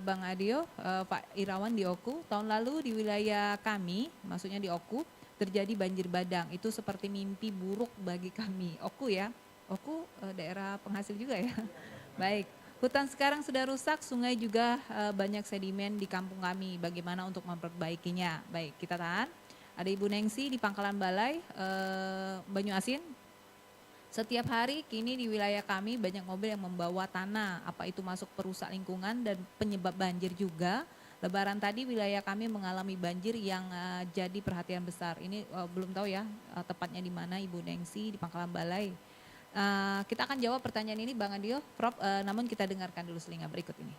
Bang Adio, Pak Irawan di Oku, tahun lalu di wilayah kami, maksudnya di Oku, terjadi banjir bandang. Itu seperti mimpi buruk bagi kami. Oku ya, Oku daerah penghasil juga ya. Baik, hutan sekarang sudah rusak, sungai juga banyak sedimen di kampung kami. Bagaimana untuk memperbaikinya? Baik, kita tahan. Ada Ibu Nengsi di Pangkalan Balai, Banyu Asin. Setiap hari kini di wilayah kami banyak mobil yang membawa tanah, apa itu masuk perusak lingkungan dan penyebab banjir juga. Lebaran tadi wilayah kami mengalami banjir yang jadi perhatian besar. Ini belum tahu ya tepatnya di mana Ibu Nengsi di Pangkalan Balai. Kita akan jawab pertanyaan ini Bang Adio, Prof, namun kita dengarkan dulu selingan berikut ini.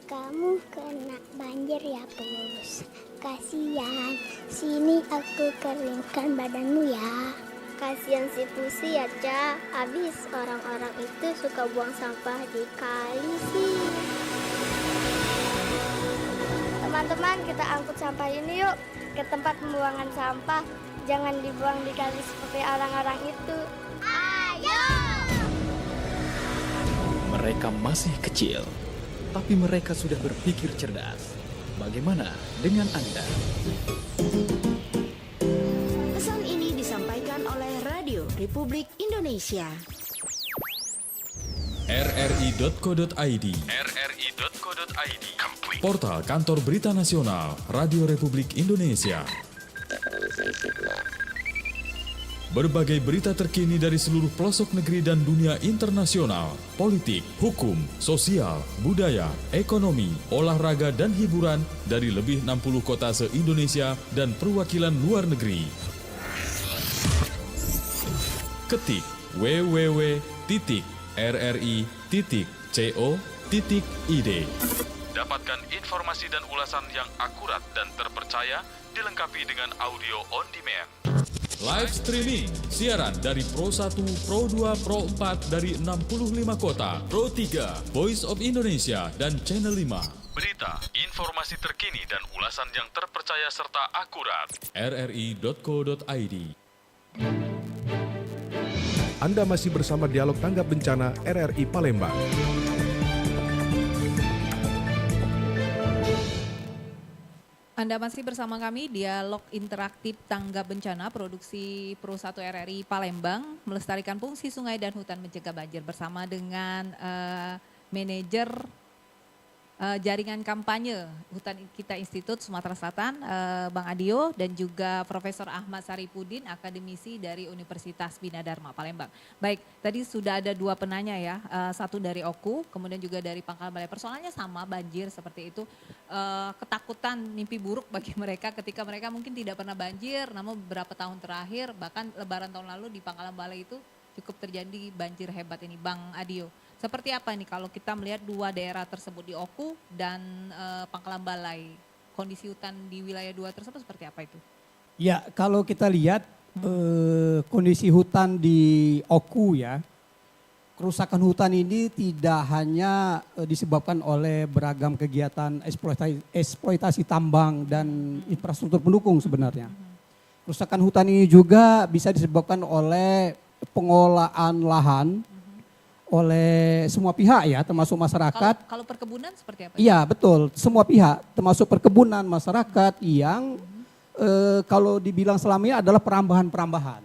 Kamu kena banjir ya, Pus. Kasihan, sini aku keringkan badanmu ya. Kasihan si Pusi ya, Ca. Habis orang-orang itu suka buang sampah di kali sih. Teman-teman, kita angkut sampah ini yuk ke tempat pembuangan sampah. Jangan dibuang di kali seperti orang-orang itu. Ayo! Mereka masih kecil, tapi mereka sudah berpikir cerdas. Bagaimana dengan Anda? Pesan ini disampaikan oleh Radio Republik Indonesia. rri.co.id Portal Kantor Berita Nasional Radio Republik Indonesia. Berbagai berita terkini dari seluruh pelosok negeri dan dunia internasional, politik, hukum, sosial, budaya, ekonomi, olahraga, dan hiburan dari lebih 60 kota se-Indonesia dan perwakilan luar negeri. Ketik www.rri.co.id. Dapatkan informasi dan ulasan yang akurat dan terpercaya, dilengkapi dengan audio on demand. Live streaming, siaran dari Pro 1, Pro 2, Pro 4 dari 65 kota, Pro 3, Voice of Indonesia, dan Channel 5. Berita, informasi terkini dan ulasan yang terpercaya serta akurat. rri.co.id. Anda masih bersama Dialog Tanggap Bencana RRI Palembang. Anda masih bersama kami, dialog interaktif tanggap bencana produksi Pro 1 RRI Palembang, melestarikan fungsi sungai dan hutan mencegah banjir bersama dengan manajer jaringan kampanye Hutan Kita Institut Sumatera Selatan, Bang Adio, dan juga Profesor Ahmad Saripudin, akademisi dari Universitas Bina Dharma Palembang. Baik, tadi sudah ada 2 penanya ya, satu dari Oku, kemudian juga dari Pangkalan Balai. Persoalannya sama, banjir seperti itu, ketakutan, mimpi buruk bagi mereka ketika mereka mungkin tidak pernah banjir, namun beberapa tahun terakhir, bahkan Lebaran tahun lalu di Pangkalan Balai itu cukup terjadi banjir hebat ini, Bang Adio. Seperti apa nih kalau kita melihat 2 daerah tersebut di Oku dan Pangkalan Balai, kondisi hutan di wilayah 2 tersebut seperti apa itu? Ya, kalau kita lihat kondisi hutan di Oku ya, kerusakan hutan ini tidak hanya disebabkan oleh beragam kegiatan eksploitasi tambang dan infrastruktur pendukung sebenarnya. Kerusakan hutan ini juga bisa disebabkan oleh pengolahan lahan oleh semua pihak ya, termasuk masyarakat. Kalau perkebunan seperti apa? Iya betul, semua pihak termasuk perkebunan, masyarakat yang kalau dibilang selama ini adalah perambahan-perambahan.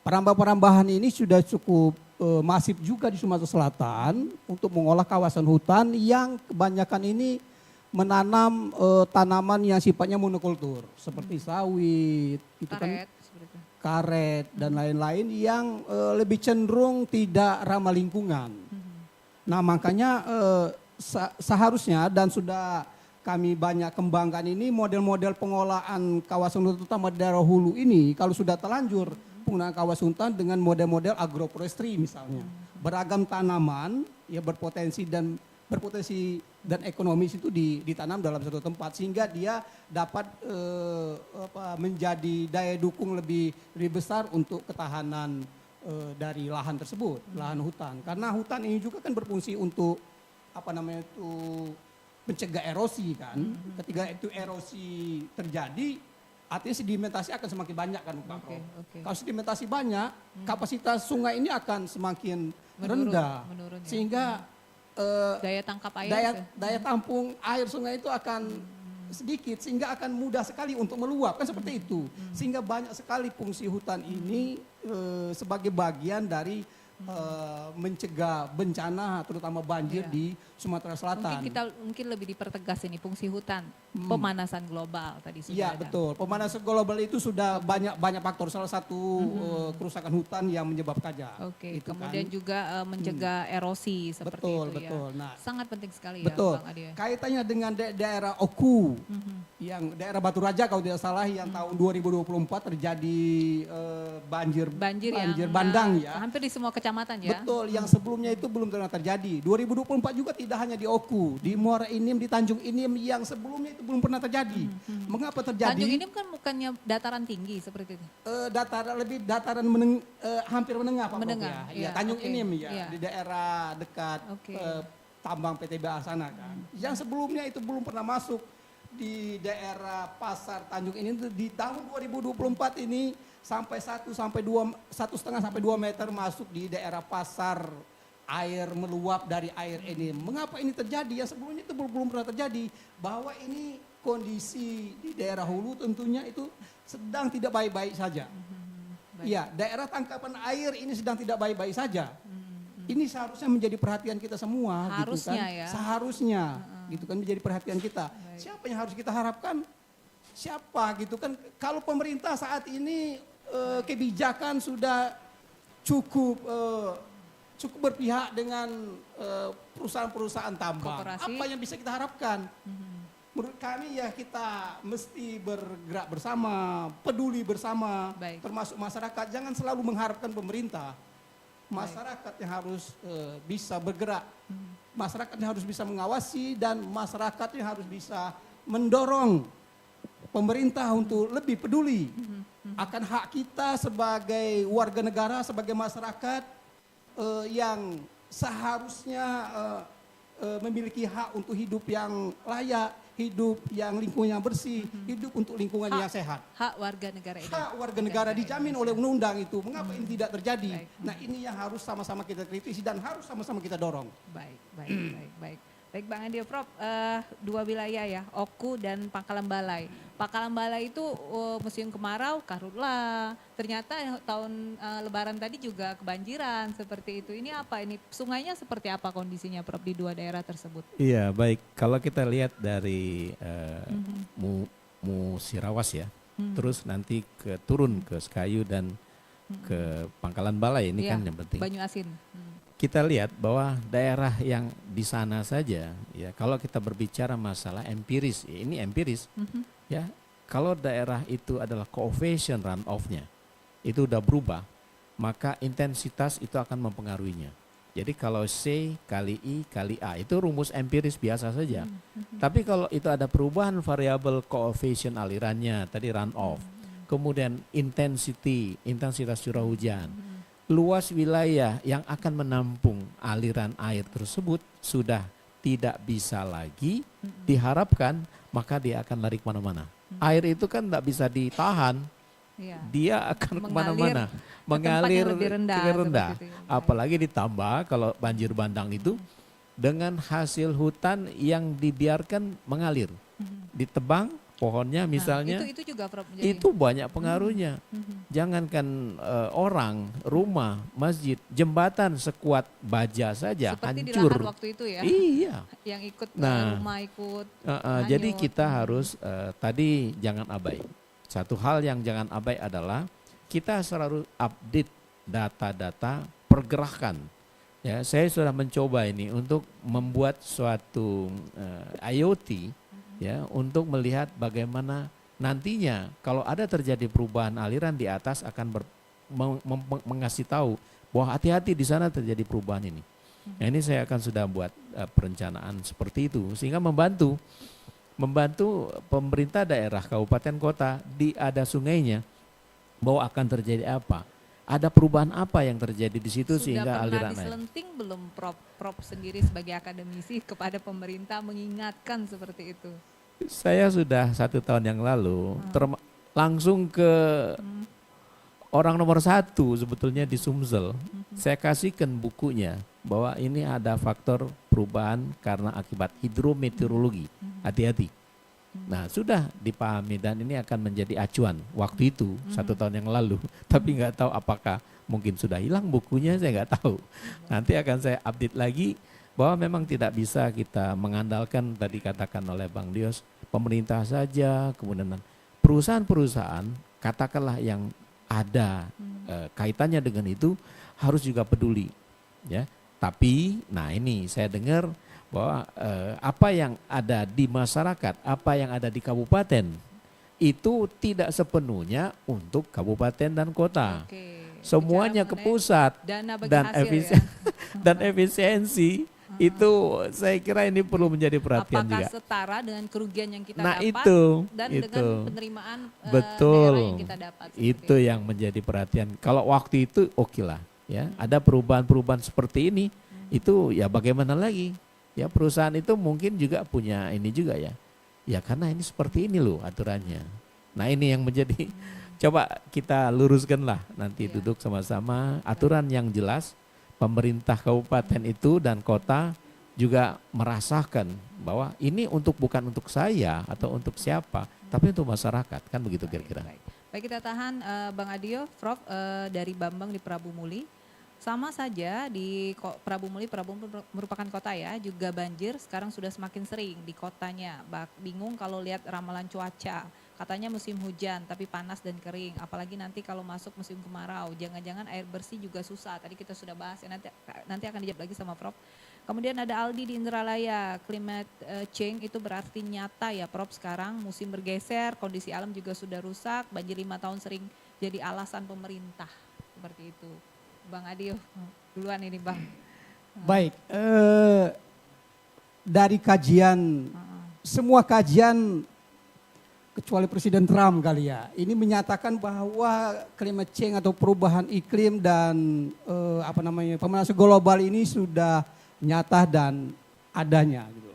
Perambahan ini sudah cukup masif juga di Sumatera Selatan untuk mengolah kawasan hutan yang kebanyakan ini menanam tanaman yang sifatnya monokultur seperti sawit, itu kan, karet dan lain-lain yang lebih cenderung tidak ramah lingkungan. Nah makanya seharusnya dan sudah kami banyak kembangkan ini model-model pengolahan kawasan hutan terutama daerah hulu ini kalau sudah terlanjur penggunaan kawasan hutan dengan model-model agroforestry misalnya. Beragam tanaman ya berpotensi dan ekonomis itu ditanam dalam satu tempat sehingga dia dapat menjadi daya dukung lebih besar untuk ketahanan dari lahan tersebut, lahan hutan. Karena hutan ini juga kan berfungsi untuk mencegah erosi kan. Ketika itu erosi terjadi, artinya sedimentasi akan semakin banyak kan Pak Prof. Kalau sedimentasi banyak, kapasitas sungai ini akan semakin rendah. Menurun, ya. Sehingga daya tangkap air, daya tampung air sungai itu akan sedikit sehingga akan mudah sekali untuk meluap kan seperti itu. Sehingga banyak sekali fungsi hutan ini sebagai bagian dari mencegah bencana terutama banjir di Sumatera Selatan. Mungkin lebih dipertegas ini fungsi hutan, pemanasan global tadi sudah Iya ada. betul, pemanasan global itu sudah banyak faktor, salah satu kerusakan hutan yang menyebabkannya. Oke, Gitu kemudian kan. juga mencegah erosi seperti itu ya. Betul. Nah, sangat penting sekali betul. ya Bang Adi. Kaitannya dengan daerah Oku, yang daerah Batu Raja kalau tidak salah yang tahun 2024 terjadi banjir bandang ya. Hampir di semua kecamatan ya. Betul, yang sebelumnya itu belum pernah terjadi. 2024 juga tidak hanya di Oku, di Muara Enim, di Tanjung Enim yang sebelumnya itu belum pernah terjadi. Mengapa terjadi? Tanjung Enim kan bukannya dataran tinggi seperti itu. Dataran hampir menengah Pak Prof ya. Iya, Tanjung Enim ya, iya. di daerah dekat tambang PTBA sana kan. Yang sebelumnya itu belum pernah masuk di daerah Pasar Tanjung Enim itu di tahun 2024 ini sampai 1,5 sampai 2 meter masuk di daerah pasar air meluap dari air ini. Mengapa ini terjadi? Yang sebelumnya itu belum pernah terjadi. Bahwa ini kondisi di daerah hulu tentunya itu sedang tidak baik-baik saja. Iya, daerah tangkapan air ini sedang tidak baik-baik saja. Ini seharusnya menjadi perhatian kita semua. Harusnya gitu kan. ya. Seharusnya gitu kan menjadi perhatian kita. Siapa yang harus kita harapkan? Siapa gitu kan? Kalau pemerintah saat ini kebijakan sudah cukup berpihak dengan perusahaan-perusahaan tambang. Korporasi. Apa yang bisa kita harapkan? Menurut kami ya kita mesti bergerak bersama, peduli bersama, termasuk masyarakat. Jangan selalu mengharapkan pemerintah. Masyarakat yang harus bisa bergerak. Masyarakat yang harus bisa mengawasi dan masyarakat yang harus bisa mendorong pemerintah untuk lebih peduli akan hak kita sebagai warga negara, sebagai masyarakat yang seharusnya memiliki hak untuk hidup yang layak, hidup yang lingkungannya bersih, hidup untuk lingkungan yang sehat. Hak warga negara ini. Hak warga negara dijamin oleh undang-undang itu. Mengapa ini tidak terjadi? Nah ini yang harus sama-sama kita kritisi dan harus sama-sama kita dorong. Baik. Baik Bang Adio, Prof, dua wilayah ya, Oku dan Pangkalan Balai. Pangkalan Balai itu musim kemarau, karhutlah. Ternyata tahun Lebaran tadi juga kebanjiran seperti itu. Ini apa ini? Sungainya seperti apa kondisinya, Prof, di dua daerah tersebut? Iya, baik. Kalau kita lihat dari Musirawas ya, terus nanti turun ke Sekayu dan ke Pangkalan Balai ini Iya, kan yang penting. Banyu Asin. Kita lihat bahwa daerah yang di sana saja ya, kalau kita berbicara masalah empiris, ya ini empiris ya, kalau daerah itu adalah coefficient runoff-nya itu udah berubah, maka intensitas itu akan mempengaruhinya. Jadi kalau C kali I kali A itu rumus empiris biasa saja. Tapi kalau itu ada perubahan variabel coefficient alirannya tadi runoff, kemudian intensitas curah hujan, luas wilayah yang akan menampung aliran air tersebut sudah tidak bisa lagi diharapkan, maka dia akan lari kemana-mana. Air itu kan tidak bisa ditahan, dia akan kemana-mana, mengalir ke rendah. Apalagi ditambah kalau banjir bandang itu dengan hasil hutan yang dibiarkan mengalir, ditebang pohonnya misalnya, itu juga Prof, itu banyak pengaruhnya. Jangankan orang, rumah, masjid, jembatan sekuat baja saja seperti hancur. di lahan waktu itu ya. Iya. Yang ikut rumah ikut. Jadi kita harus tadi jangan abai. Satu hal yang jangan abai adalah kita selalu update data-data pergerakan. Ya, saya sudah mencoba ini untuk membuat suatu IoT. Ya, untuk melihat bagaimana nantinya kalau ada terjadi perubahan aliran di atas akan mengasih tahu bahwa hati-hati di sana terjadi perubahan ini. Nah, ini saya akan sudah buat perencanaan seperti itu sehingga membantu pemerintah daerah kabupaten kota di ada sungainya bahwa akan terjadi apa. Ada perubahan apa yang terjadi di situ sehingga aliran air. Sudah pernah diselenting belum Prof sendiri sebagai akademisi kepada pemerintah mengingatkan seperti itu? Saya sudah 1 tahun yang lalu langsung ke orang nomor 1 sebetulnya di Sumsel. Saya kasihkan bukunya bahwa ini ada faktor perubahan karena akibat hidrometeorologi. Hati-hati. Nah, sudah dipahami dan ini akan menjadi acuan waktu itu 1 tahun yang lalu. Tapi nggak tahu apakah mungkin sudah hilang bukunya, saya nggak tahu. Nanti akan saya update lagi bahwa memang tidak bisa kita mengandalkan tadi katakan oleh Bang Dios pemerintah saja, kemudian perusahaan-perusahaan katakanlah yang ada kaitannya dengan itu harus juga peduli ya. Tapi nah ini saya dengar bahwa apa yang ada di masyarakat, apa yang ada di kabupaten itu tidak sepenuhnya untuk kabupaten dan kota. Semuanya ke pusat dan efisiensi itu saya kira ini perlu menjadi perhatian apakah juga. setara dengan kerugian yang kita Nah, dapat dan itu. dengan penerimaan Betul. daerah yang kita dapat. Itu yang menjadi perhatian. Kalau waktu itu oke lah ya, ada perubahan-perubahan seperti ini itu ya bagaimana lagi? Ya perusahaan itu mungkin juga punya ini juga ya. Ya karena ini seperti ini loh aturannya. Nah, ini yang menjadi coba kita luruskan lah nanti duduk sama-sama aturan yang jelas. Pemerintah kabupaten itu dan kota juga merasakan bahwa ini bukan untuk saya atau untuk siapa, tapi untuk masyarakat, kan begitu kira-kira. Baik, kita tahan Bang Adio, Prof dari Bambang di Prabu Muli. Sama saja di Prabu Muli merupakan kota ya, juga banjir sekarang sudah semakin sering di kotanya. Bingung kalau lihat ramalan cuaca. Katanya musim hujan tapi panas dan kering, apalagi nanti kalau masuk musim kemarau, jangan-jangan air bersih juga susah. Tadi kita sudah bahas ya, nanti akan dijawab lagi sama Prof. Kemudian ada Aldi di Indralaya, climate change itu berarti nyata ya Prof, sekarang musim bergeser, kondisi alam juga sudah rusak, banjir 5 tahun sering jadi alasan pemerintah, seperti itu. Bang Adio, duluan ini Bang. Baik, dari kajian, semua kajian kecuali Presiden Trump kali ya, ini menyatakan bahwa climate change atau perubahan iklim dan pemanasan global ini sudah nyata dan adanya gitu.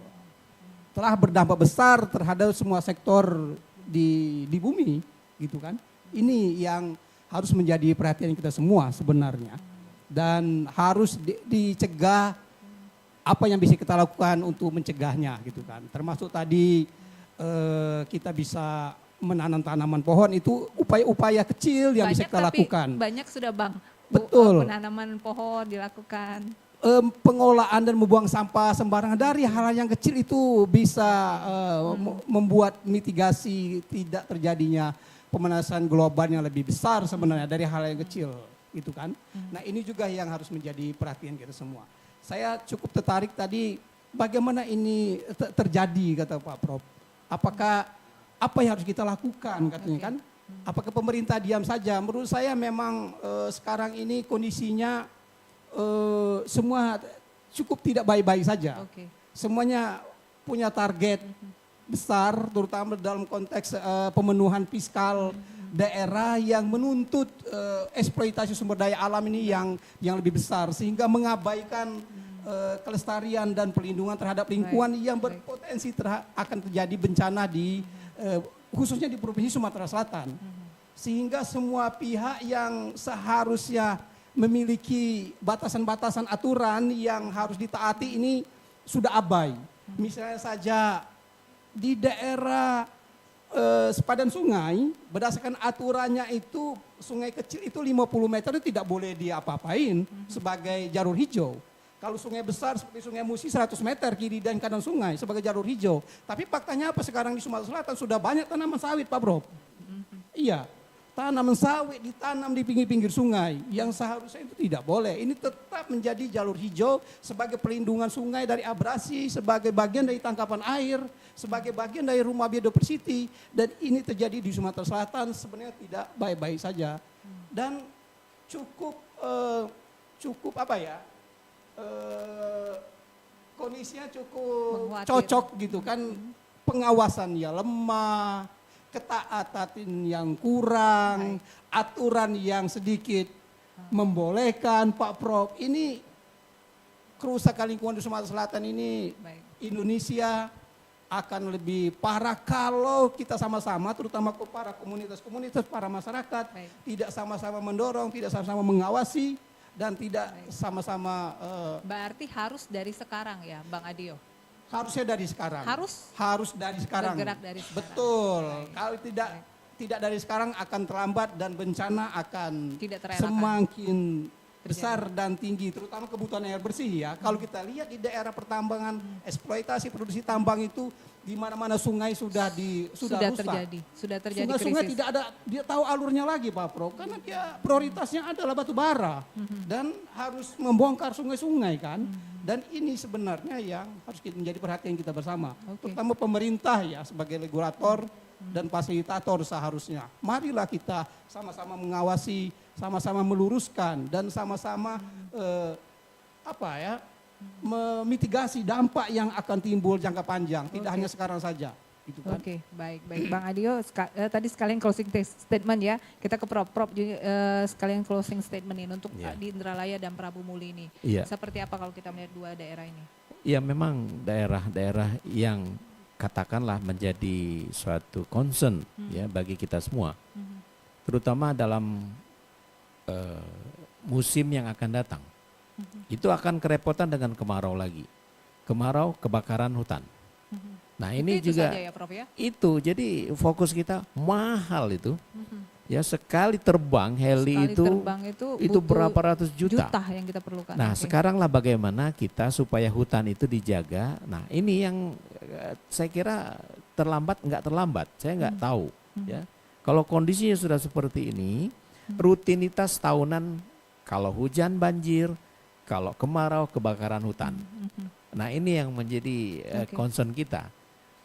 Telah berdampak besar terhadap semua sektor di bumi gitu kan. Ini yang harus menjadi perhatian kita semua sebenarnya dan harus dicegah apa yang bisa kita lakukan untuk mencegahnya gitu kan. Termasuk tadi kita bisa menanam tanaman pohon, itu upaya-upaya kecil yang bisa kita lakukan. Banyak sudah Bang. Betul. Penanaman pohon dilakukan. Pengolahan dan membuang sampah sembarangan dari hal yang kecil itu bisa membuat mitigasi tidak terjadinya pemanasan global yang lebih besar sebenarnya dari hal yang kecil gitu kan. Nah ini juga yang harus menjadi perhatian kita semua. Saya cukup tertarik tadi bagaimana ini terjadi kata Pak Prof. Apakah apa yang harus kita lakukan katanya kan? Apakah pemerintah diam saja? Menurut saya memang sekarang ini kondisinya semua cukup tidak baik-baik saja. Semuanya punya target besar, terutama dalam konteks pemenuhan fiskal daerah yang menuntut eksploitasi sumber daya alam ini yang lebih besar, sehingga mengabaikan kelestarian dan perlindungan terhadap lingkungan yang berpotensi akan terjadi bencana di khususnya di Provinsi Sumatera Selatan. Sehingga semua pihak yang seharusnya memiliki batasan-batasan aturan yang harus ditaati ini sudah abai. Misalnya saja di daerah sepadan sungai, berdasarkan aturannya itu sungai kecil itu 50 meter itu tidak boleh diapa-apain sebagai jalur hijau. Kalau sungai besar seperti Sungai Musi 100 meter kiri dan kanan sungai sebagai jalur hijau. Tapi faktanya apa sekarang di Sumatera Selatan sudah banyak tanaman sawit Pak Bro. Iya, tanaman sawit ditanam di pinggir-pinggir sungai yang seharusnya itu tidak boleh. Ini tetap menjadi jalur hijau sebagai pelindungan sungai dari abrasi, sebagai bagian dari tangkapan air, sebagai bagian dari rumah biodiversity. Dan ini terjadi di Sumatera Selatan sebenarnya tidak baik-baik saja. Dan cukup apa ya, kondisinya cukup cocok gitu kan, pengawasan ya lemah, ketaatan yang kurang, aturan yang sedikit membolehkan Pak Prof. Ini kerusakan lingkungan di Sumatera Selatan ini Indonesia akan lebih parah kalau kita sama-sama, terutama para komunitas-komunitas, para masyarakat tidak sama-sama mendorong, tidak sama-sama mengawasi, dan tidak sama-sama. Berarti harus dari sekarang ya Bang Adio? Harusnya dari sekarang. Harus dari sekarang. Bergerak dari sekarang. Betul. Kalau tidak dari sekarang akan terlambat dan bencana akan semakin besar dan tinggi, terutama kebutuhan air bersih ya. Kalau kita lihat di daerah pertambangan, eksploitasi produksi tambang itu di mana-mana sungai sudah rusak. Sudah terjadi sungai krisis. Tidak ada, dia tahu alurnya lagi Pak Prof, karena dia prioritasnya adalah batu bara dan harus membongkar sungai-sungai kan. Dan ini sebenarnya yang harus menjadi perhatian kita bersama, terutama pemerintah ya sebagai regulator dan fasilitator seharusnya. Marilah kita sama-sama mengawasi, sama-sama meluruskan dan sama-sama memitigasi dampak yang akan timbul jangka panjang, tidak hanya sekarang saja. Gitu kan. Oke, baik Bang Adio, tadi sekalian closing statement ya, kita ke Prof juga, sekalian closing statement ini untuk di Indralaya dan Prabu Muli ini. Seperti apa kalau kita melihat dua daerah ini? Ya memang daerah-daerah yang katakanlah menjadi suatu concern ya bagi kita semua, terutama dalam musim yang akan datang. Itu akan kerepotan dengan kemarau lagi, kemarau, kebakaran hutan. Nah ini itu juga saja ya, Prof, ya? Itu jadi fokus kita mahal itu. Ya sekali terbang heli itu berapa ratus juta yang kita perlukan. Nah sekaranglah bagaimana kita supaya hutan itu dijaga. Nah ini yang saya kira nggak terlambat, saya nggak tahu ya. Kalau kondisinya sudah seperti ini, rutinitas tahunan kalau hujan banjir, kalau kemarau kebakaran hutan. Nah ini yang menjadi concern kita.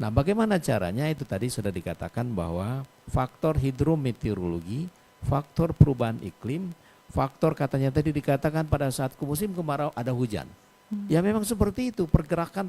Nah bagaimana caranya, itu tadi sudah dikatakan bahwa faktor hidrometeorologi, faktor perubahan iklim, faktor katanya tadi dikatakan pada saat musim kemarau ada hujan. Ya memang seperti itu, pergerakan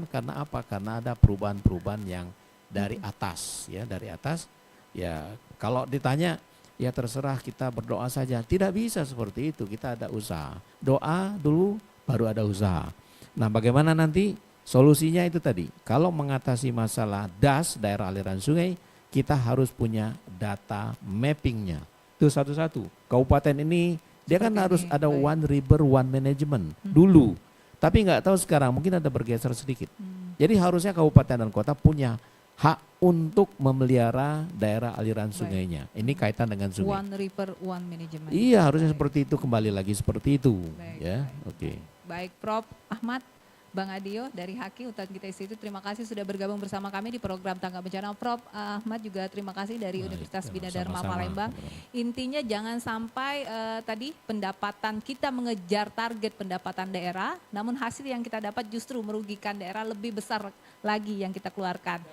karena apa? Karena ada perubahan-perubahan yang dari atas ya, dari atas. Ya kalau ditanya ya terserah, kita berdoa saja. Tidak bisa seperti itu, kita ada usaha. Doa dulu baru ada usaha. Nah bagaimana nanti solusinya itu tadi, kalau mengatasi masalah DAS, daerah aliran sungai, kita harus punya data mappingnya. Itu satu-satu. Kabupaten ini dia kan harus ada one river, one management dulu. Tapi nggak tahu sekarang mungkin ada bergeser sedikit. Jadi harusnya kabupaten dan kota punya hak untuk memelihara daerah aliran sungainya. Ini kaitan dengan sungai. One river, one management. Iya, harusnya seperti itu, kembali lagi seperti itu. Baik, Ya, baik. oke. Baik, Prof. Ahmad, Bang Adio dari HAKI Hutan Kita Institute, terima kasih sudah bergabung bersama kami di program Tanggap Bencana. Prof. Ahmad juga terima kasih dari Baik, Universitas Bina sama-sama. Dharma Palembang. Intinya jangan sampai tadi pendapatan kita mengejar target pendapatan daerah, namun hasil yang kita dapat justru merugikan daerah, lebih besar lagi yang kita keluarkan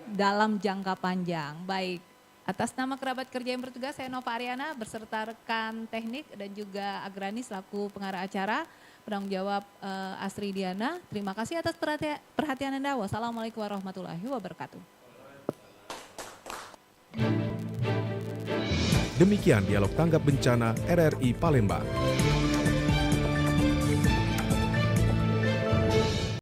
dalam jangka panjang. Baik, atas nama kerabat kerja yang bertugas, saya Nova Ariana beserta rekan teknik dan juga Agrani selaku pengarah acara, penanggung jawab Asri Diana. Terima kasih atas perhatian Anda. Wassalamualaikum warahmatullahi wabarakatuh. Demikian dialog tanggap bencana RRI Palembang.